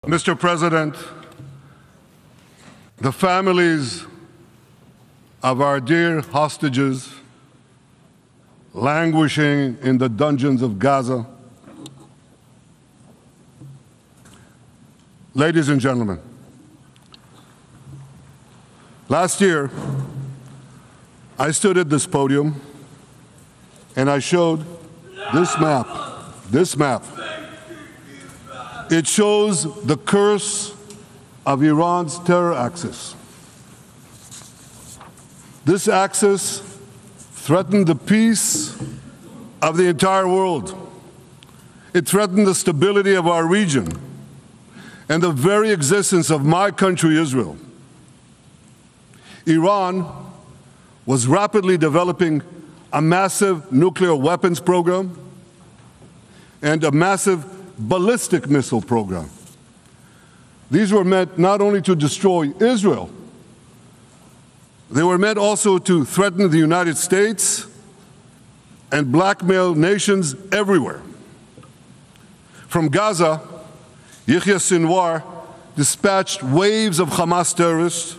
Mr. President, the families of our dear hostages languishing in the dungeons of Gaza. Ladies and gentlemen, last year, I stood at this podium and I showed this map. This map. It shows the curse of Iran's terror axis. This axis threatened the peace of the entire world. It threatened the stability of our region and the very existence of my country, Israel. Iran was rapidly developing a massive nuclear weapons program and a massive ballistic missile program. These were meant not only to destroy Israel, they were meant also to threaten the United States and blackmail nations everywhere. From Gaza, Yahya Sinwar dispatched waves of Hamas terrorists.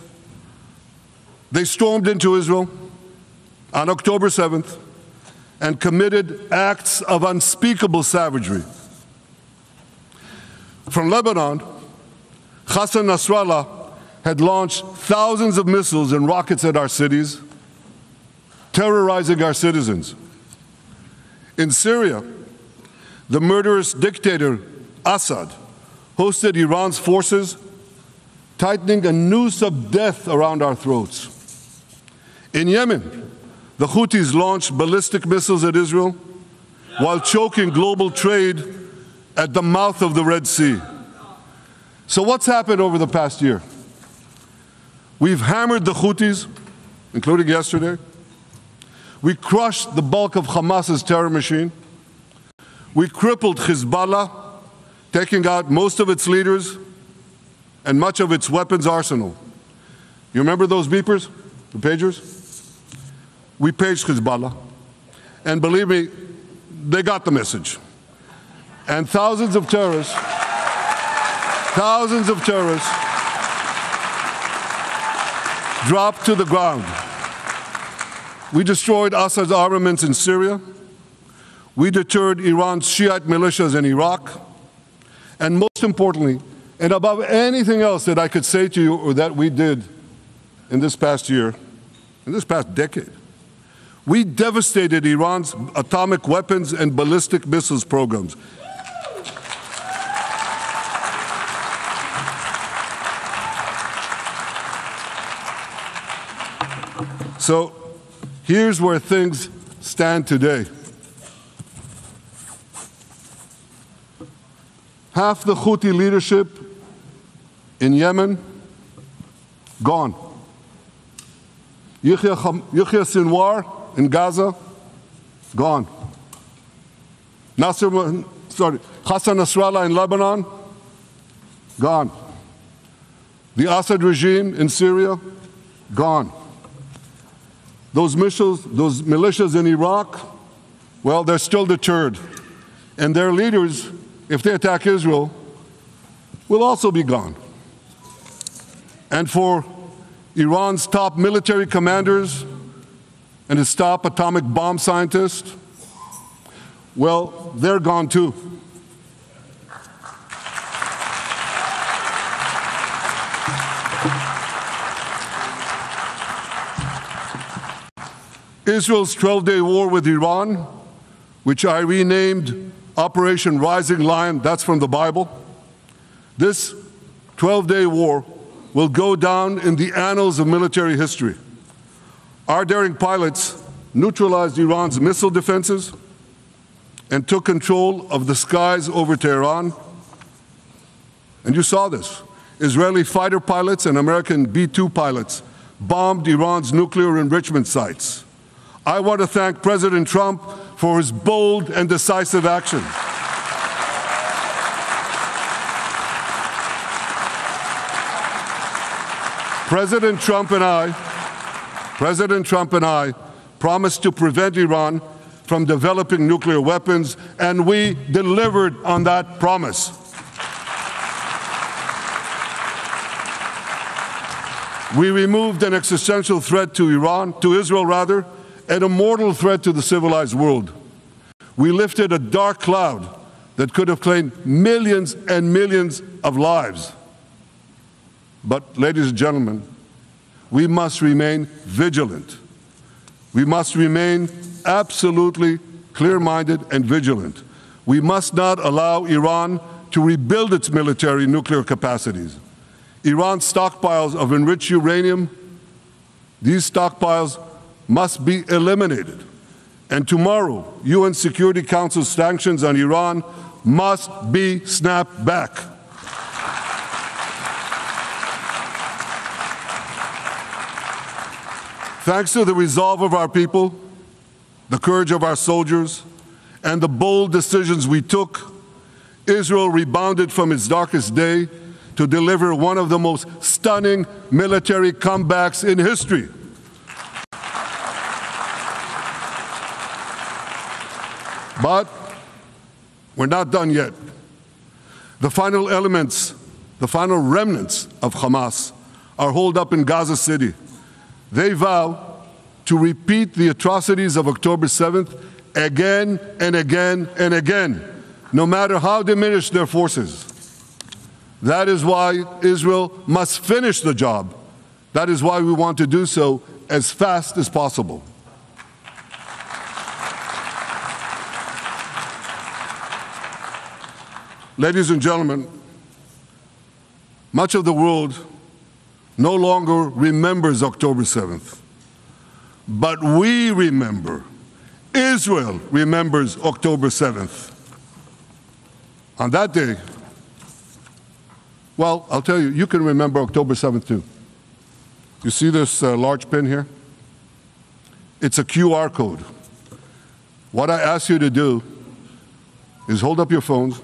They stormed into Israel on October 7th and committed acts of unspeakable savagery. From Lebanon, Hassan Nasrallah had launched thousands of missiles and rockets at our cities, terrorizing our citizens. In Syria, the murderous dictator Assad hosted Iran's forces, tightening a noose of death around our throats. In Yemen, the Houthis launched ballistic missiles at Israel while choking global trade at the mouth of the Red Sea. So what's happened over the past year? We've hammered the Houthis, including yesterday. We crushed the bulk of Hamas's terror machine. We crippled Hezbollah, taking out most of its leaders and much of its weapons arsenal. You remember those beepers, the pagers? We paged Hezbollah, and believe me, they got the message. And thousands of terrorists dropped to the ground. We destroyed Assad's armaments in Syria. We deterred Iran's Shiite militias in Iraq. And most importantly, and above anything else that I could say to you or that we did in this past year, in this past decade, we devastated Iran's atomic weapons and ballistic missiles programs. So here's where things stand today. Half the Houthi leadership in Yemen, gone. Yahya Sinwar in Gaza, gone. Hassan Nasrallah in Lebanon, gone. The Assad regime in Syria, gone. Those militias in Iraq, well, they're still deterred. And their leaders, if they attack Israel, will also be gone. And for Iran's top military commanders and his top atomic bomb scientists, well, they're gone too. Israel's 12-day war with Iran, which I renamed Operation Rising Lion, that's from the Bible. This 12-day war will go down in the annals of military history. Our daring pilots neutralized Iran's missile defenses and took control of the skies over Tehran. And you saw this. Israeli fighter pilots and American B-2 pilots bombed Iran's nuclear enrichment sites. I want to thank President Trump for his bold and decisive action. President Trump and I promised to prevent Iran from developing nuclear weapons, and we delivered on that promise. We removed an existential threat to Israel, and a mortal threat to the civilized world. We lifted a dark cloud that could have claimed millions and millions of lives. But, ladies and gentlemen, we must remain vigilant. We must remain absolutely clear-minded and vigilant. We must not allow Iran to rebuild its military nuclear capacities. Iran's stockpiles of enriched uranium, these stockpiles must be eliminated. And tomorrow, UN Security Council sanctions on Iran must be snapped back. Thanks to the resolve of our people, the courage of our soldiers, and the bold decisions we took, Israel rebounded from its darkest day to deliver one of the most stunning military comebacks in history. But we're not done yet. The final elements, the final remnants of Hamas are holed up in Gaza City. They vow to repeat the atrocities of October 7th again and again and again, no matter how diminished their forces. That is why Israel must finish the job. That is why we want to do so as fast as possible. Ladies and gentlemen, much of the world no longer remembers October 7th. But we remember. Israel remembers October 7th. On that day, well, I'll tell you, you can remember October 7th too. You see this large pin here? It's a QR code. What I ask you to do is hold up your phones,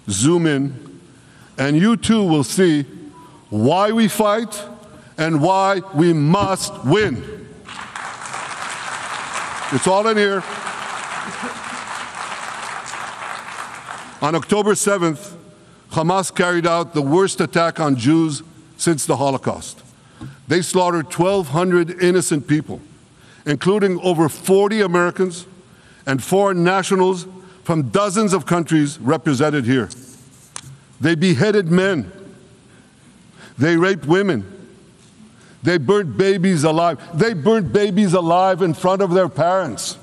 zoom in, and you too will see why we fight and why we must win. It's all in here. On October 7th, Hamas carried out the worst attack on Jews since the Holocaust. They slaughtered 1,200 innocent people, including over 40 Americans and foreign nationals from dozens of countries represented here. They beheaded men. They raped women. They burnt babies alive. They burnt babies alive in front of their parents.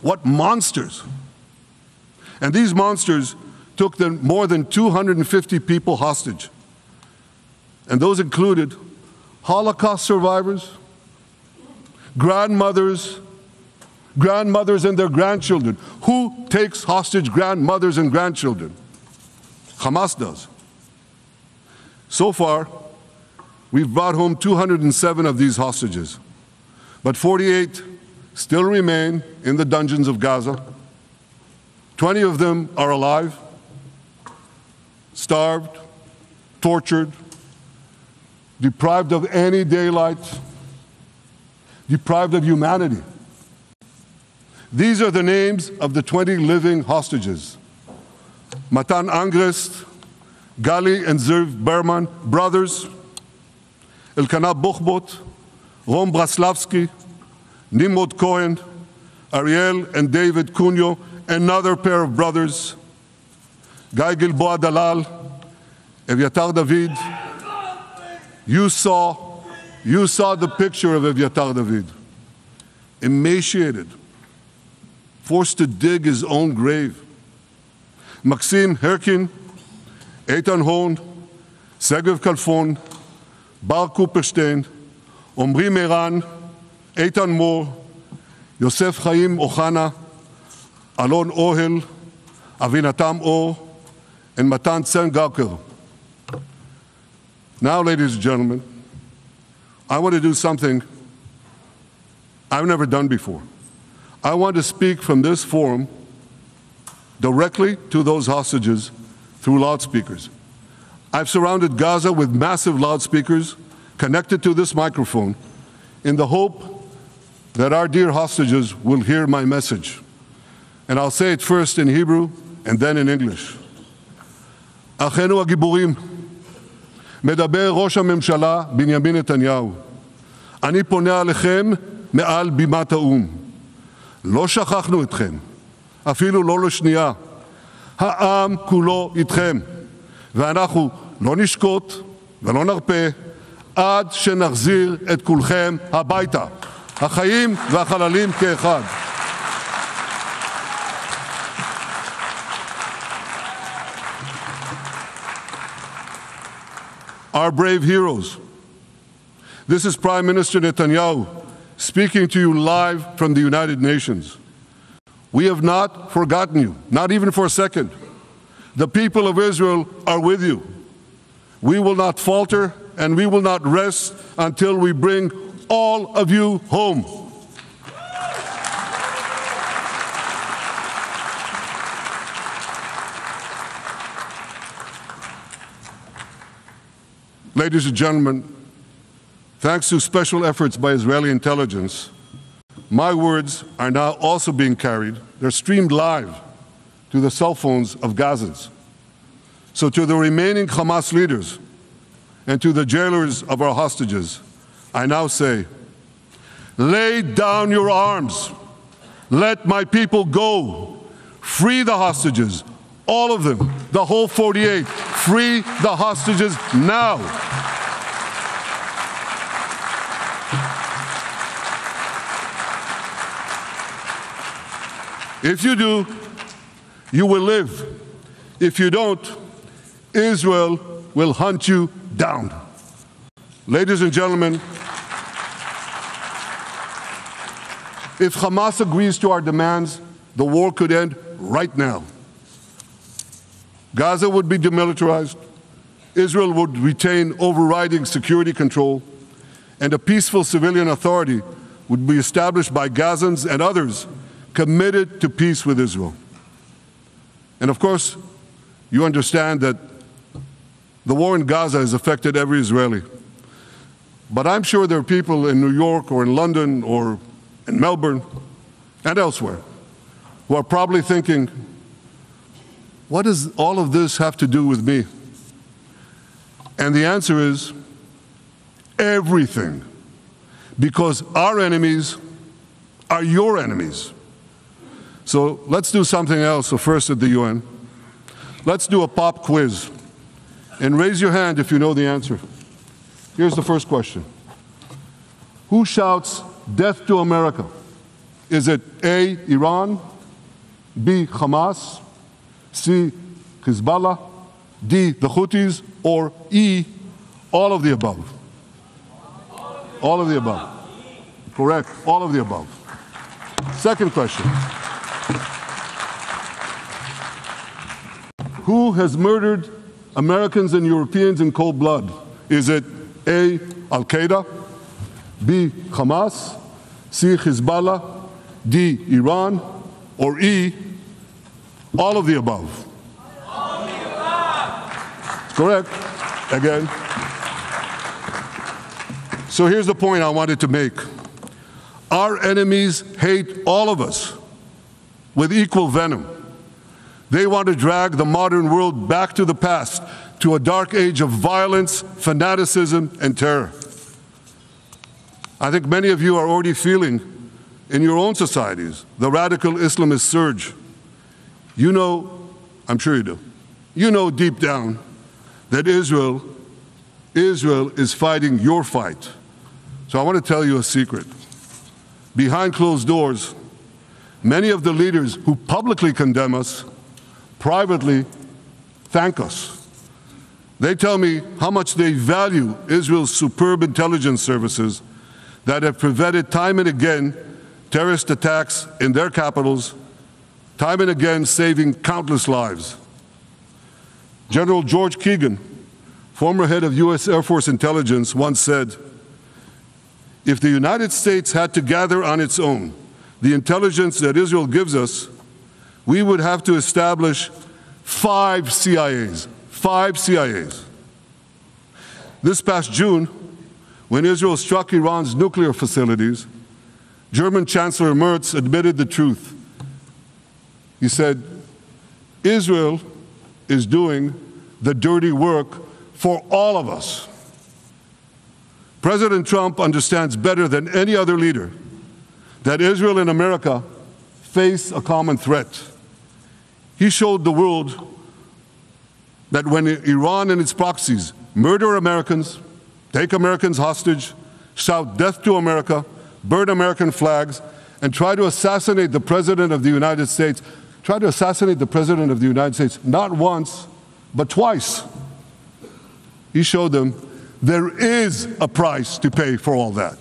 What monsters! And these monsters took more than 250 people hostage. And those included Holocaust survivors, grandmothers and their grandchildren. Who takes hostage grandmothers and grandchildren? Hamas does. So far, we've brought home 207 of these hostages, but 48 still remain in the dungeons of Gaza. 20 of them are alive, starved, tortured, deprived of any daylight, deprived of humanity. These are the names of the 20 living hostages. Matan Angrist, Gali and Zerv Berman, brothers, Elkanah Buchbot, Rom Braslavsky, Nimrod Cohen, Ariel and David Cunyo, another pair of brothers, Guy Gilboa Dalal, Evyatar David. You saw the picture of Evyatar David, emaciated, forced to dig his own grave. Maxim Herkin, Eitan Horn, Segev Kalfon, Bar Kupperstein, Omri Meran, Eitan Moore, Yosef Chaim Ochana, Alon Ohel, Avinatam Or, and Matan Tsengarker. Now, ladies and gentlemen, I want to do something I've never done before. I want to speak from this forum directly to those hostages through loudspeakers. I've surrounded Gaza with massive loudspeakers connected to this microphone in the hope that our dear hostages will hear my message. And I'll say it first in Hebrew and then in English. Achenu hagiburim, מדבר ראש הממשלה בנימין נתניהו. אני פונה אליכם מעל בימת האו"ם. לא שכחנו אתכם, אפילו לא לשנייה. העם כולו איתכם, ואנחנו לא נשקוט ולא נרפה עד שנחזיר את כולכם הביתה, החיים והחללים כאחד. Our brave heroes. This is Prime Minister Netanyahu speaking to you live from the United Nations. We have not forgotten you, not even for a second. The people of Israel are with you. We will not falter and we will not rest until we bring all of you home. Ladies and gentlemen, thanks to special efforts by Israeli intelligence, my words are now also being carried. They're streamed live to the cell phones of Gazans. So to the remaining Hamas leaders and to the jailers of our hostages, I now say, lay down your arms. Let my people go. Free the hostages, all of them, the whole 48. Free the hostages now. If you do, you will live. If you don't, Israel will hunt you down. Ladies and gentlemen, if Hamas agrees to our demands, the war could end right now. Gaza would be demilitarized, Israel would retain overriding security control, and a peaceful civilian authority would be established by Gazans and others committed to peace with Israel. And of course, you understand that the war in Gaza has affected every Israeli. But I'm sure there are people in New York or in London or in Melbourne and elsewhere who are probably thinking, what does all of this have to do with me? And the answer is everything. Because our enemies are your enemies. So let's do something else. So first at the UN, let's do a pop quiz. And raise your hand if you know the answer. Here's the first question. Who shouts death to America? Is it A, Iran, B, Hamas, C, Hezbollah, D, the Houthis, or E, all of the above? All of the above. Correct, all of the above. Second question. Who has murdered Americans and Europeans in cold blood? Is it A, Al-Qaeda, B, Hamas, C, Hezbollah, D, Iran, or E, all of the above? All of the above. Correct. Again. So here's the point I wanted to make. Our enemies hate all of us with equal venom. They want to drag the modern world back to the past, to a dark age of violence, fanaticism, and terror. I think many of you are already feeling in your own societies the radical Islamist surge. You know, I'm sure you do, you know deep down that Israel is fighting your fight. So I want to tell you a secret. Behind closed doors, many of the leaders who publicly condemn us privately thank us. They tell me how much they value Israel's superb intelligence services that have prevented time and again terrorist attacks in their capitals, time and again saving countless lives. General George Keegan, former head of U.S. Air Force intelligence, once said, if the United States had to gather on its own the intelligence that Israel gives us, we would have to establish 5 CIAs. 5 CIAs. This past June, when Israel struck Iran's nuclear facilities, German Chancellor Merz admitted the truth. He said, Israel is doing the dirty work for all of us. President Trump understands better than any other leader that Israel and America face a common threat. He showed the world that when Iran and its proxies murder Americans, take Americans hostage, shout death to America, burn American flags, and try to assassinate the President of the United States, not once, but twice. He showed them there is a price to pay for all that.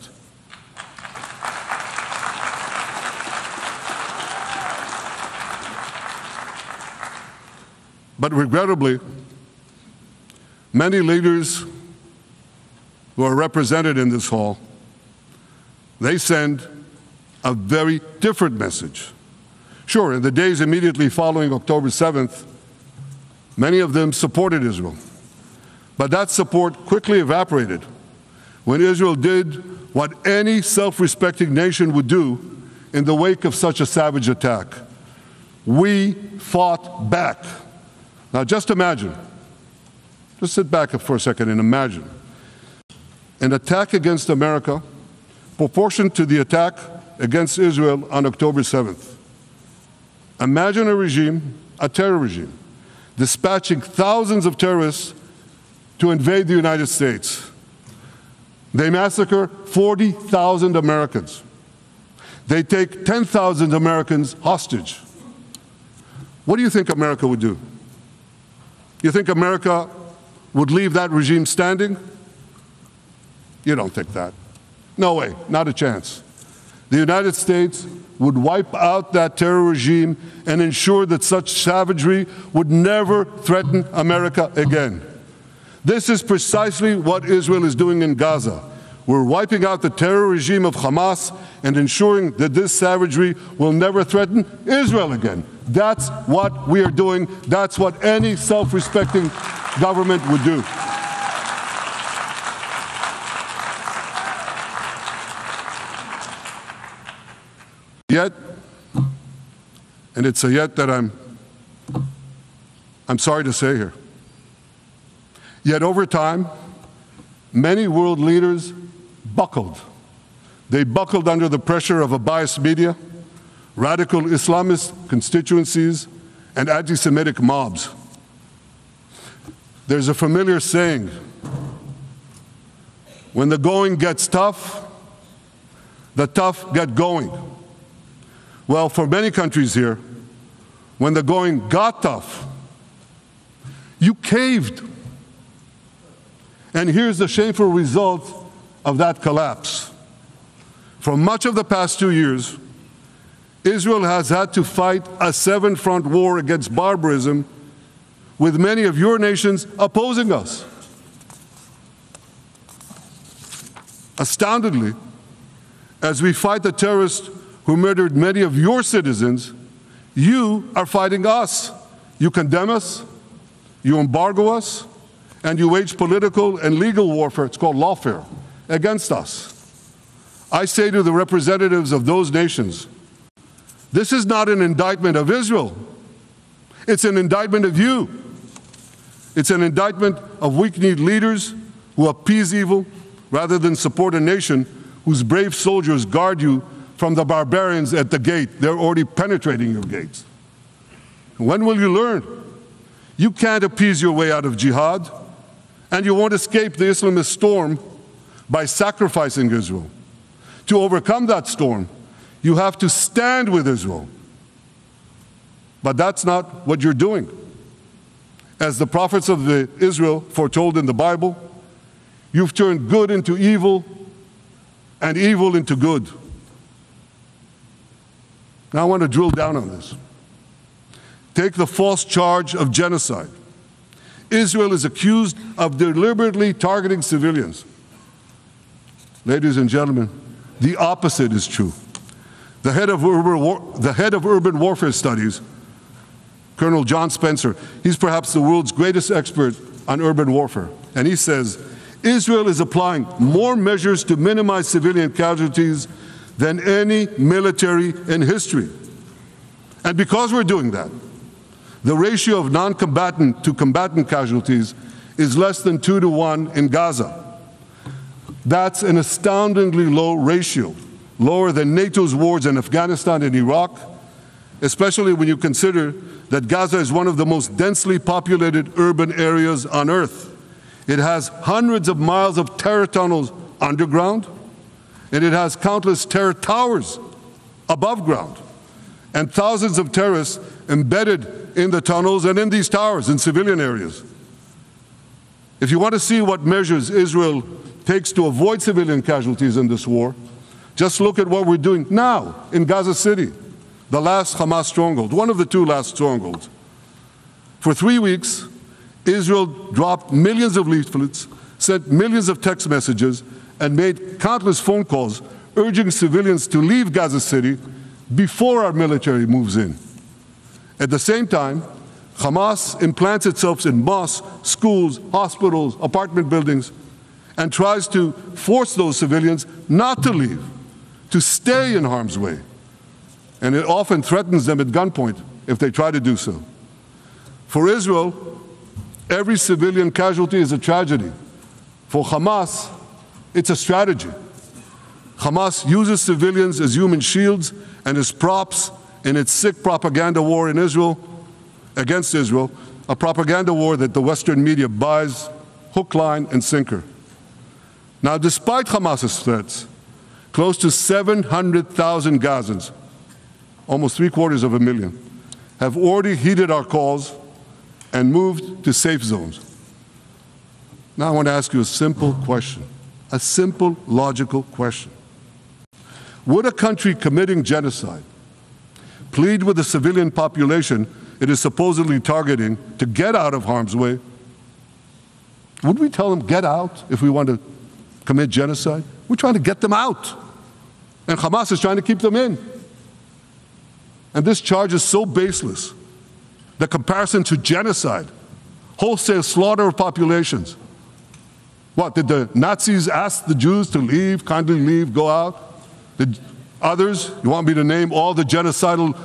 But regrettably, many leaders who are represented in this hall, they send a very different message. Sure, in the days immediately following October 7th, many of them supported Israel. But that support quickly evaporated when Israel did what any self-respecting nation would do in the wake of such a savage attack. We fought back. Now just imagine, just sit back for a second and imagine an attack against America proportioned to the attack against Israel on October 7th. Imagine a regime, a terror regime, dispatching thousands of terrorists to invade the United States. They massacre 40,000 Americans. They take 10,000 Americans hostage. What do you think America would do? You think America would leave that regime standing? You don't think that. No way, not a chance. The United States would wipe out that terror regime and ensure that such savagery would never threaten America again. This is precisely what Israel is doing in Gaza. We're wiping out the terror regime of Hamas and ensuring that this savagery will never threaten Israel again. That's what we are doing. That's what any self-respecting government would do. Yet, and it's a yet that I'm sorry to say here, yet over time, many world leaders buckled. They buckled under the pressure of a biased media, radical Islamist constituencies, and anti-Semitic mobs. There's a familiar saying, when the going gets tough, the tough get going. Well, for many countries here, when the going got tough, you caved. And here's the shameful result of that collapse. For much of the past 2 years, Israel has had to fight a seven-front war against barbarism with many of your nations opposing us. Astoundingly, as we fight the terrorists who murdered many of your citizens, you are fighting us. You condemn us, you embargo us, and you wage political and legal warfare, it's called lawfare, against us. I say to the representatives of those nations, this is not an indictment of Israel. It's an indictment of you. It's an indictment of weak-kneed leaders who appease evil rather than support a nation whose brave soldiers guard you from the barbarians at the gate. They're already penetrating your gates. When will you learn? You can't appease your way out of jihad, and you won't escape the Islamist storm by sacrificing Israel. To overcome that storm, you have to stand with Israel. But that's not what you're doing. As the prophets of Israel foretold in the Bible, you've turned good into evil and evil into good. Now I want to drill down on this. Take the false charge of genocide. Israel is accused of deliberately targeting civilians. Ladies and gentlemen, the opposite is true. The head of urban warfare studies, Colonel John Spencer, he's perhaps the world's greatest expert on urban warfare. And he says, Israel is applying more measures to minimize civilian casualties than any military in history. And because we're doing that, the ratio of non-combatant to combatant casualties is less than 2 to 1 in Gaza. That's an astoundingly low ratio, lower than NATO's wars in Afghanistan and Iraq, especially when you consider that Gaza is one of the most densely populated urban areas on Earth. It has hundreds of miles of terror tunnels underground, and it has countless terror towers above ground, and thousands of terrorists embedded in the tunnels and in these towers in civilian areas. If you want to see what measures Israel takes to avoid civilian casualties in this war, just look at what we're doing now in Gaza City, the last Hamas stronghold, one of the 2 last strongholds. For 3 weeks, Israel dropped millions of leaflets, sent millions of text messages, and made countless phone calls urging civilians to leave Gaza City before our military moves in. At the same time, Hamas implants itself in mosques, schools, hospitals, apartment buildings, and tries to force those civilians not to leave, to stay in harm's way. And it often threatens them at gunpoint if they try to do so. For Israel, every civilian casualty is a tragedy. For Hamas, it's a strategy. Hamas uses civilians as human shields and as props in its sick propaganda war in Israel, against Israel, a propaganda war that the Western media buys hook, line, and sinker. Now, despite Hamas's threats, close to 700,000 Gazans, almost 750,000, have already heeded our calls and moved to safe zones. Now I want to ask you a simple question, a simple, logical question. Would a country committing genocide plead with the civilian population it is supposedly targeting to get out of harm's way? Would we tell them, get out, if we want to commit genocide? We're trying to get them out. And Hamas is trying to keep them in. And this charge is so baseless. The comparison to genocide, wholesale slaughter of populations. What, did the Nazis ask the Jews to leave, kindly leave, go out? Did others, you want me to name all the genocidal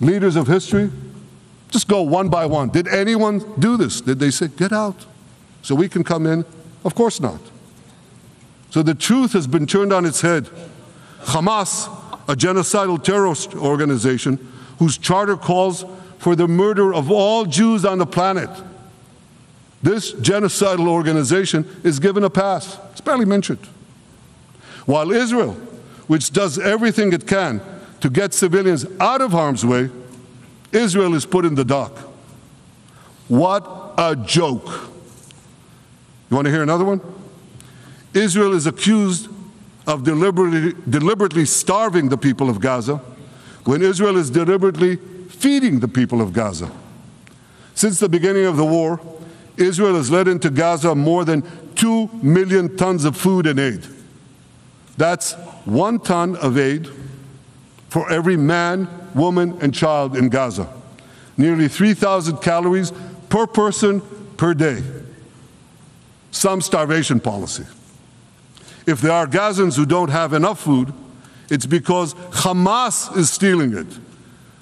leaders of history? Just go one by one. Did anyone do this? Did they say, get out so we can come in? Of course not. So the truth has been turned on its head. Hamas, a genocidal terrorist organization whose charter calls for the murder of all Jews on the planet. This genocidal organization is given a pass. It's barely mentioned. While Israel, which does everything it can to get civilians out of harm's way, Israel is put in the dock. What a joke. You want to hear another one? Israel is accused of deliberately starving the people of Gaza when Israel is deliberately feeding the people of Gaza. Since the beginning of the war, Israel has let into Gaza more than 2 million tons of food and aid. That's 1 ton of aid for every man, woman, and child in Gaza. Nearly 3,000 calories per person per day. Some starvation policy. If there are Gazans who don't have enough food, it's because Hamas is stealing it.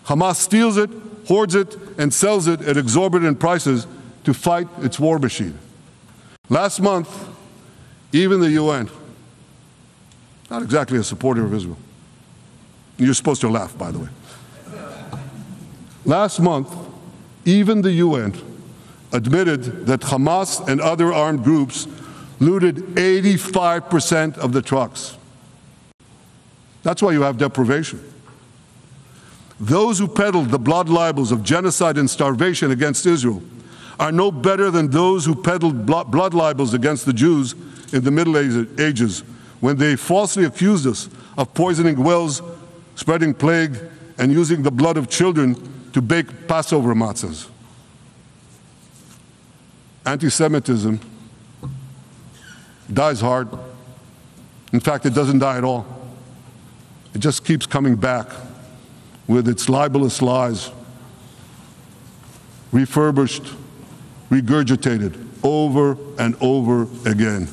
Hamas steals it, hoards it, and sells it at exorbitant prices to fight its war machine. Last month, even the UN, not exactly a supporter of Israel. You're supposed to laugh, by the way. Last month, even the UN admitted that Hamas and other armed groups looted 85% of the trucks. That's why you have deprivation. Those who peddled the blood libels of genocide and starvation against Israel are no better than those who peddled blood libels against the Jews in the Middle Ages when they falsely accused us of poisoning wells, spreading plague, and using the blood of children to bake Passover matzahs. Anti-Semitism dies hard. In fact, it doesn't die at all. It just keeps coming back with its libelous lies, refurbished, regurgitated over and over again.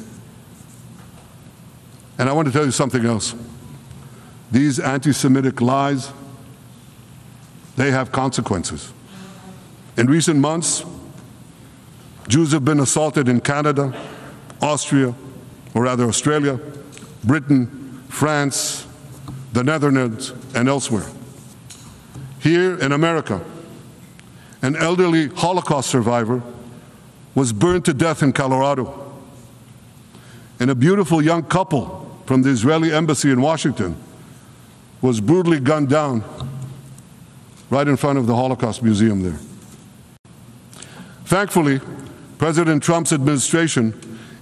And I want to tell you something else. These anti-Semitic lies, they have consequences. In recent months, Jews have been assaulted in Canada, Australia, Britain, France, the Netherlands, and elsewhere. Here in America, an elderly Holocaust survivor was burned to death in Colorado. And a beautiful young couple from the Israeli embassy in Washington was brutally gunned down right in front of the Holocaust Museum there. Thankfully, President Trump's administration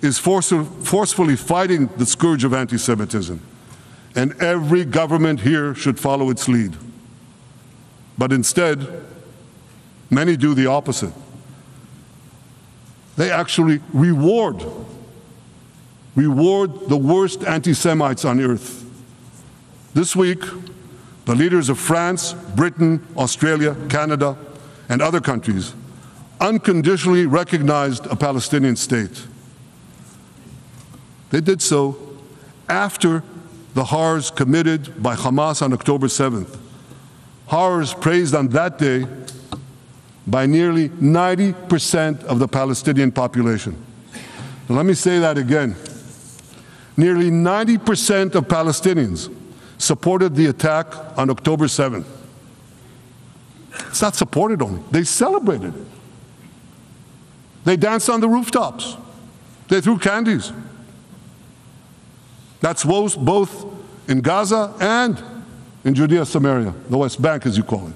is forcefully fighting the scourge of anti-Semitism, and every government here should follow its lead. But instead, many do the opposite. They actually reward the worst anti-Semites on earth. This week, the leaders of France, Britain, Australia, Canada, and other countries unconditionally recognized a Palestinian state. They did so after the horrors committed by Hamas on October 7th. Horrors praised on that day by nearly 90% of the Palestinian population. Now, let me say that again. Nearly 90% of Palestinians supported the attack on October 7th. It's not supported only, they celebrated it. They danced on the rooftops. They threw candies. That's both in Gaza and in Judea, Samaria, the West Bank, as you call it.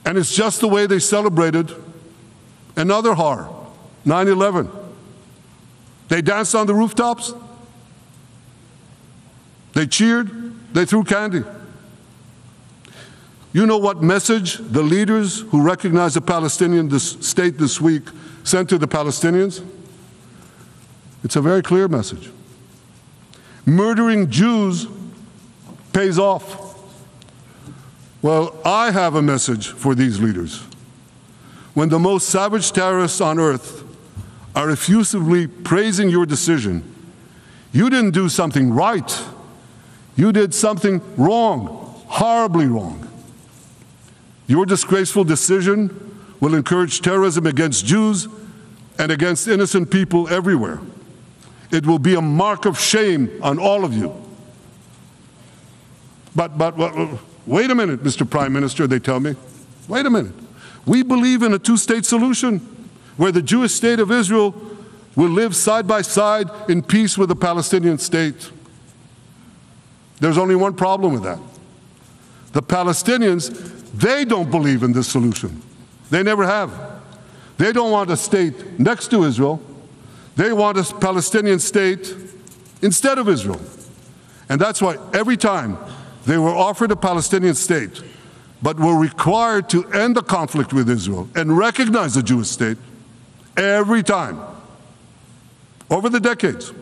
And it's just the way they celebrated another horror, 9/11. They danced on the rooftops. They cheered. They threw candy. You know what message the leaders who recognize the Palestinian state this week sent to the Palestinians? It's a very clear message. Murdering Jews pays off. Well, I have a message for these leaders. When the most savage terrorists on earth are effusively praising your decision, you didn't do something right. You did something wrong, horribly wrong. Your disgraceful decision will encourage terrorism against Jews and against innocent people everywhere. It will be a mark of shame on all of you. But wait a minute, Mr. Prime Minister, they tell me. Wait a minute. We believe in a two-state solution where the Jewish state of Israel will live side by side in peace with the Palestinian state. There's only one problem with that. The Palestinians, they don't believe in this solution. They never have. They don't want a state next to Israel. They want a Palestinian state instead of Israel. And that's why every time they were offered a Palestinian state, but were required to end the conflict with Israel and recognize the Jewish state, every time, over the decades,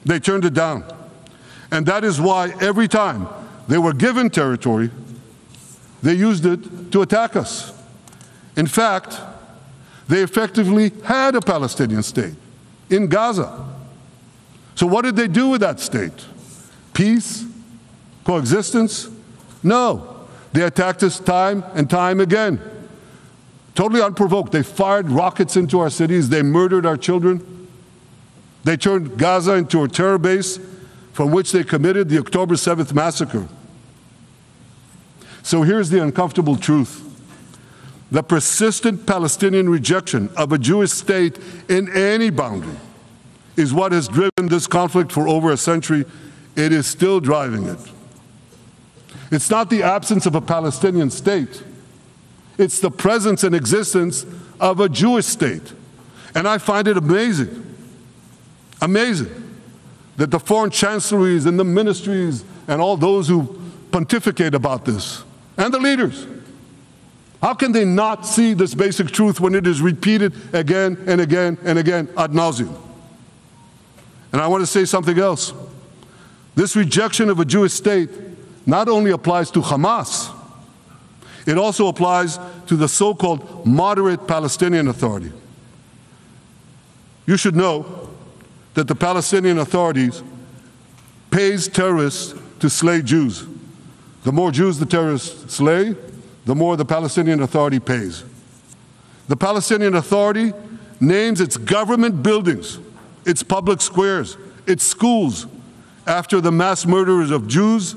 they turned it down. And that is why every time they were given territory, they used it to attack us. In fact, they effectively had a Palestinian state in Gaza. So what did they do with that state? Peace? Coexistence? No. They attacked us time and time again. Totally unprovoked. They fired rockets into our cities. They murdered our children. They turned Gaza into a terror base from which they committed the October 7th massacre. So here's the uncomfortable truth. The persistent Palestinian rejection of a Jewish state in any boundary is what has driven this conflict for over a century. It is still driving it. It's not the absence of a Palestinian state. It's the presence and existence of a Jewish state. And I find it amazing, that the foreign chancelleries and the ministries and all those who pontificate about this, and the leaders, how can they not see this basic truth when it is repeated again and again and again ad nauseum? And I want to say something else. This rejection of a Jewish state not only applies to Hamas, it also applies to the so-called moderate Palestinian Authority. You should know that the Palestinian authorities pays terrorists to slay Jews. The more Jews the terrorists slay, the more the Palestinian Authority pays. The Palestinian Authority names its government buildings, its public squares, its schools, after the mass murderers of Jews,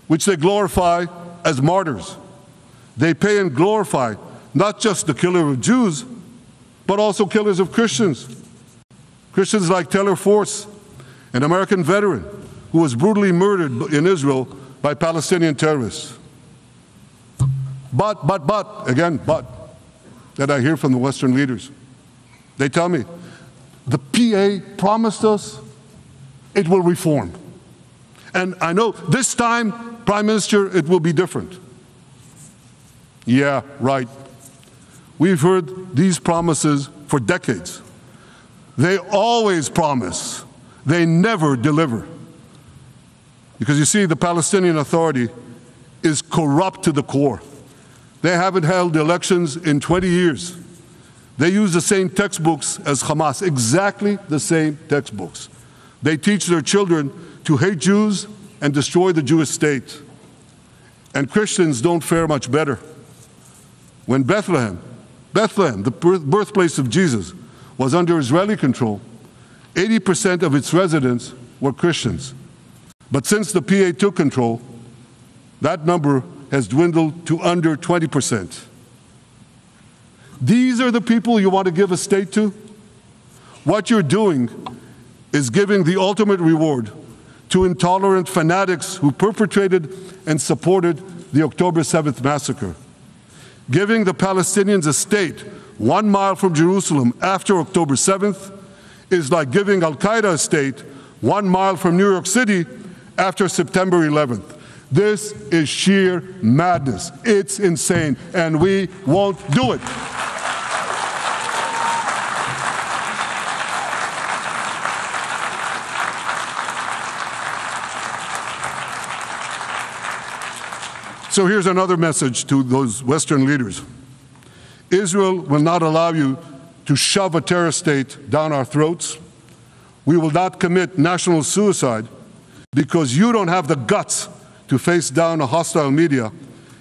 which they glorify as martyrs. They pay and glorify not just the killer of Jews, but also killers of Christians. Christians like Taylor Force, an American veteran who was brutally murdered in Israel by Palestinian terrorists. But, that I hear from the Western leaders. They tell me, the PA promised us it will reform. And I know this time, Prime Minister, it will be different. Yeah, right. We've heard these promises for decades. They always promise. They never deliver. Because you see, the Palestinian Authority is corrupt to the core. They haven't held elections in 20 years. They use the same textbooks as Hamas, exactly the same textbooks. They teach their children to hate Jews and destroy the Jewish state. And Christians don't fare much better. When Bethlehem, the birthplace of Jesus, was under Israeli control, 80% of its residents were Christians. But since the PA took control, that number has dwindled to under 20%. These are the people you want to give a state to? What you're doing is giving the ultimate reward to intolerant fanatics who perpetrated and supported the October 7th massacre. Giving the Palestinians a state 1 mile from Jerusalem after October 7th is like giving Al-Qaeda a state 1 mile from New York City after September 11th. This is sheer madness. It's insane, and we won't do it. So here's another message to those Western leaders. Israel will not allow you to shove a terror state down our throats. We will not commit national suicide because you don't have the guts to face down a hostile media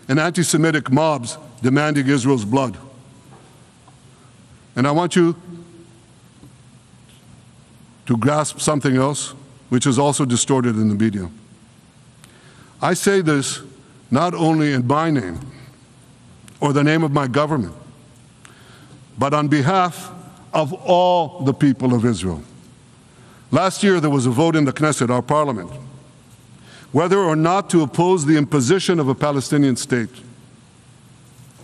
and anti-Semitic mobs demanding Israel's blood. And I want you to grasp something else, which is also distorted in the media. I say this not only in my name or the name of my government, but on behalf of all the people of Israel. Last year, there was a vote in the Knesset, our parliament, whether or not to oppose the imposition of a Palestinian state.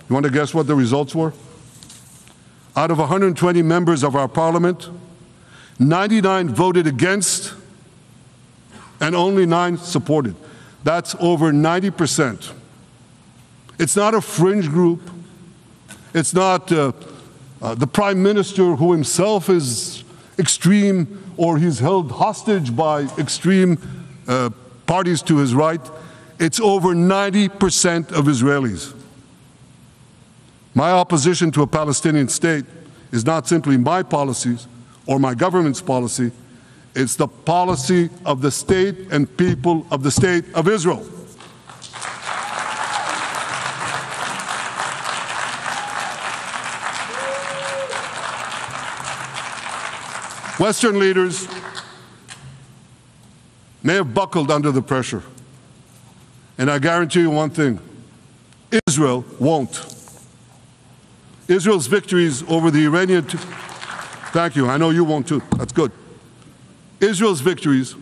You want to guess what the results were? Out of 120 members of our parliament, 99 voted against and only 9 supported. That's over 90%. It's not a fringe group. It's not the prime minister who himself is extreme or he's held hostage by extreme parties to his right. It's over 90% of Israelis. My opposition to a Palestinian state is not simply my policies or my government's policy. It's the policy of the state and people of the state of Israel. Western leaders may have buckled under the pressure. And I guarantee you one thing, Israel won't. Israel's victories over the Iranian... Thank you, I know you won't too, that's good. Israel's victories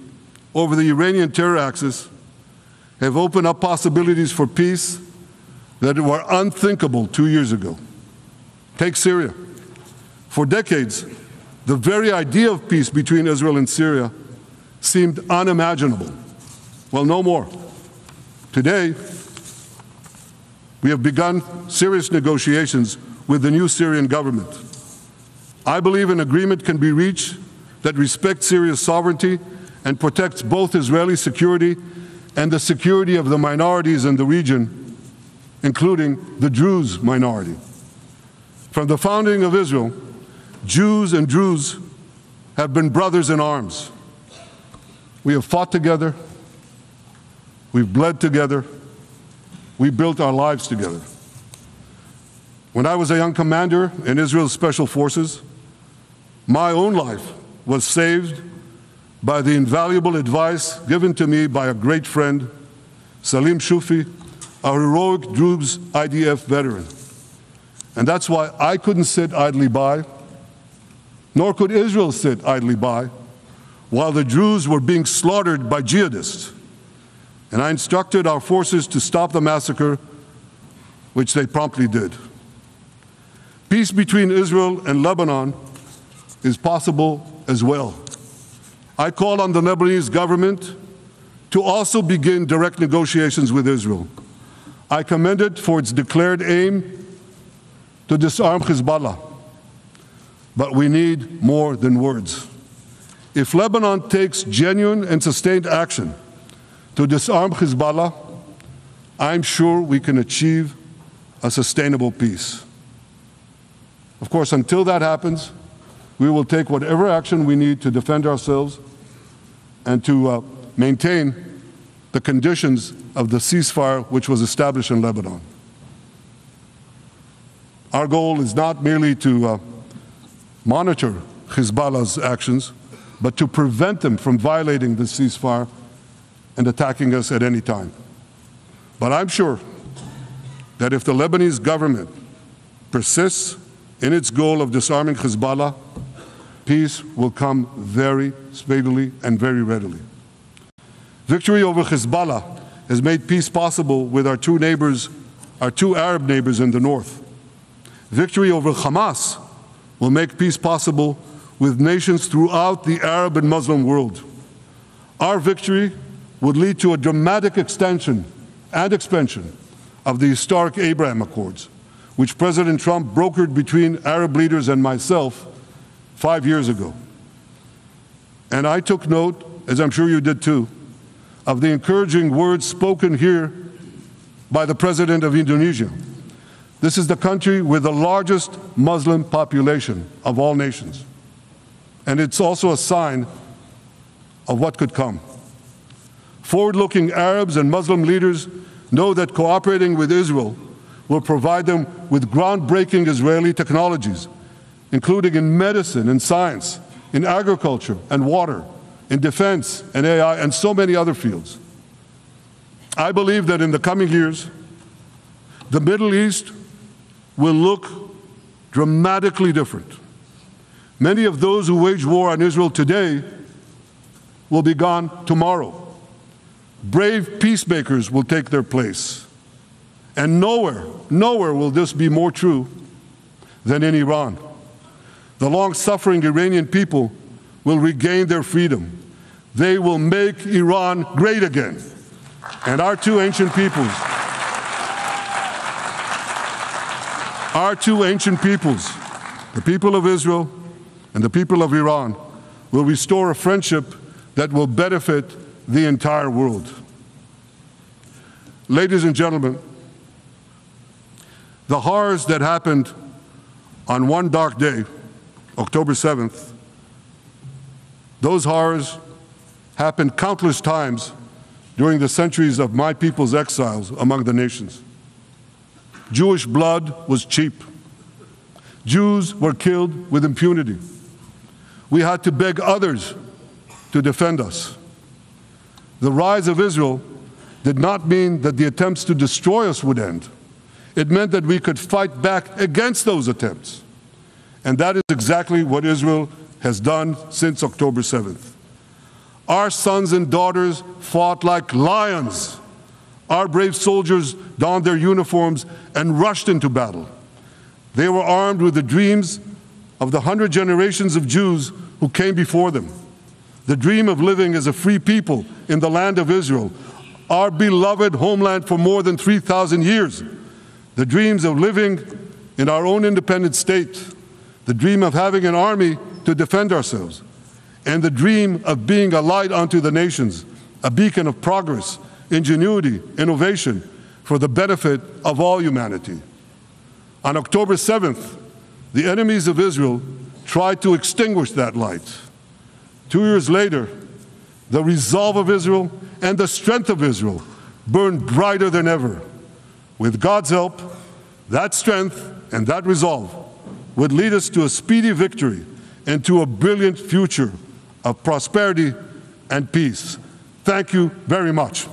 over the Iranian terror axis have opened up possibilities for peace that were unthinkable 2 years ago. Take Syria. For decades, the very idea of peace between Israel and Syria seemed unimaginable. Well, no more. Today, we have begun serious negotiations with the new Syrian government. I believe an agreement can be reached that respects Syria's sovereignty and protects both Israeli security and the security of the minorities in the region, including the Druze minority. From the founding of Israel, Jews and Druze have been brothers in arms. We have fought together, we've bled together, we built our lives together. When I was a young commander in Israel's special forces, My own life was saved by the invaluable advice given to me by a great friend, Salim Shufi, a heroic Druze IDF veteran. And that's why I couldn't sit idly by, nor could Israel sit idly by, while the Druze were being slaughtered by jihadists. And I instructed our forces to stop the massacre, which they promptly did. Peace between Israel and Lebanon is possible as well. I call on the Lebanese government to also begin direct negotiations with Israel. I commend it for its declared aim to disarm Hezbollah. But we need more than words. If Lebanon takes genuine and sustained action to disarm Hezbollah, I'm sure we can achieve a sustainable peace. Of course, until that happens, we will take whatever action we need to defend ourselves and to maintain the conditions of the ceasefire which was established in Lebanon. Our goal is not merely to monitor Hezbollah's actions, but to prevent them from violating the ceasefire and attacking us at any time. But I'm sure that if the Lebanese government persists in its goal of disarming Hezbollah, peace will come very speedily and very readily. Victory over Hezbollah has made peace possible with our two Arab neighbors in the north. Victory over Hamas will make peace possible with nations throughout the Arab and Muslim world. Our victory would lead to a dramatic extension and expansion of the historic Abraham Accords, which President Trump brokered between Arab leaders and myself 5 years ago. And I took note, as I'm sure you did too, of the encouraging words spoken here by the President of Indonesia. This is the country with the largest Muslim population of all nations. And it's also a sign of what could come. Forward-looking Arabs and Muslim leaders know that cooperating with Israel will provide them with groundbreaking Israeli technologies, including in medicine and science, in agriculture and water, in defense and AI, and so many other fields. I believe that in the coming years, the Middle East will look dramatically different. Many of those who wage war on Israel today will be gone tomorrow. Brave peacemakers will take their place. And nowhere will this be more true than in Iran. The long-suffering Iranian people will regain their freedom. They will make Iran great again. And our two ancient peoples, the people of Israel and the people of Iran, will restore a friendship that will benefit the entire world. Ladies and gentlemen, the horrors that happened on one dark day, October 7th, those horrors happened countless times during the centuries of my people's exiles among the nations. Jewish blood was cheap. Jews were killed with impunity. We had to beg others to defend us. The rise of Israel did not mean that the attempts to destroy us would end. It meant that we could fight back against those attempts. And that is exactly what Israel has done since October 7th. Our sons and daughters fought like lions. Our brave soldiers donned their uniforms and rushed into battle. They were armed with the dreams of the 100 generations of Jews who came before them. The dream of living as a free people in the land of Israel, our beloved homeland for more than 3,000 years. The dreams of living in our own independent state. The dream of having an army to defend ourselves. And the dream of being a light unto the nations, a beacon of progress, ingenuity, innovation, for the benefit of all humanity. On October 7th, the enemies of Israel tried to extinguish that light. 2 years later, the resolve of Israel and the strength of Israel burned brighter than ever. With God's help, that strength and that resolve would lead us to a speedy victory into a brilliant future of prosperity and peace. Thank you very much.